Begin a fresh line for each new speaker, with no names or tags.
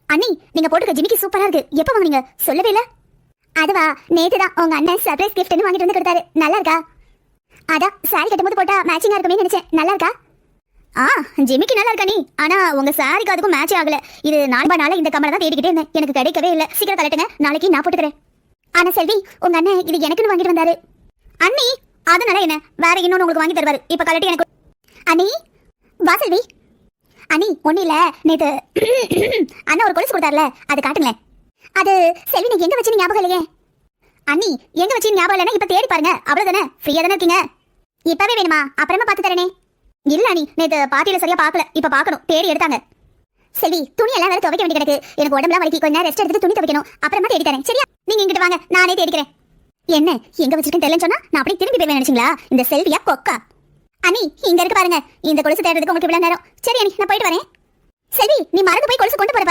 அண்ணி, நீங்க போட்டுக்க ஜிமிக்கி சூப்பரா இருக்கு. எப்ப வாங்குனீங்க? சொல்லவே இல்ல. அதுவா, நேத்து தான் உங்க அண்ணன் சர்ப்ரைஸ் கிஃப்ட்னு வாங்கிட்டு வந்து கொடுத்தாரு. நல்லா இருக்கா? அதான் சாரி கட்டும்போது போட்டா மேட்சிங்கா இருக்குமே நினைச்சேன். நல்லா இருக்கா? ஜிமிக்கி நல்லா இருக்கா நீ? ஆனா உங்க சாரிக்கு அதுக்கும் மேட்ச் ஆகல. இது நாளா இந்த கம்மலை தான் தேடிக்கிட்டே இருந்தேன். எனக்கு கிடைக்கவே இல்ல. சீக்கிரம் கலட்டுங்க, நாளைக்கு நான் போட்டுக்கிறேன். ஆனா செல்வி, உங்க அண்ணன் இது எனக்குன்னு வாங்கிட்டு வந்தாரு. அண்ணி, அதனால என்ன, வேற இன்னொன்னு உங்களுக்கு வாங்கி தருவாரு. இப்ப கலட்டி எனக்கு. அண்ணி வா செல்வி. அண்ணி ஒண்ணு இல்ல, நேத்து அண்ணா ஒரு கொலுசு கொடுத்தாருல, அது காட்டுங்களேன். அது செல்வி நீங்க எங்க வச்சு ஞாபகம் இல்லையே. அண்ணி, எங்க வச்சு ஞாபகம் இல்லைன்னா இப்ப தேடி பாருங்க. அவ்வளவுதானே, ஃப்ரீயா தானே இருக்கீங்க. இப்பவே வேணுமா? அப்புறமா பார்த்து தரேனே. இல்ல அண்ணி, நேத்து பாட்டியில சரியா பார்க்கல. இப்ப பார்க்கணும், தேடி எடுத்தாங்க. செல்வி, துணி எல்லாம் வேற துவைக்க வேண்டிய கிடக்கு. எனக்கு உடம்புலாம் வலிக்கு, கொஞ்ச நேரம் ரெஸ்ட் எடுத்து துணி துவைக்கணும். அப்புறமா தேடி தரேன், சரியா? நீங்க இங்கிட்டு வாங்க, நானே தேடிக்கிறேன். என்ன எங்க வச்சிருக்கேன்னு தெரியலன்னு சொன்னா நான் அப்படியே திரும்பி போய் நினைச்சீங்களா? இந்த செல்வியா கொக்கா. அண்ணி, இங்க இருக்கு பாருங்க. இந்த கொலுசு தேடுறதுக்கு உங்களுக்கு இவ்வளவு நேரம். சரி அண்ணி, நான் போயிட்டு வரேன். செல்வி, நீ மறந்து போய் கொலுசு கொண்டு போற.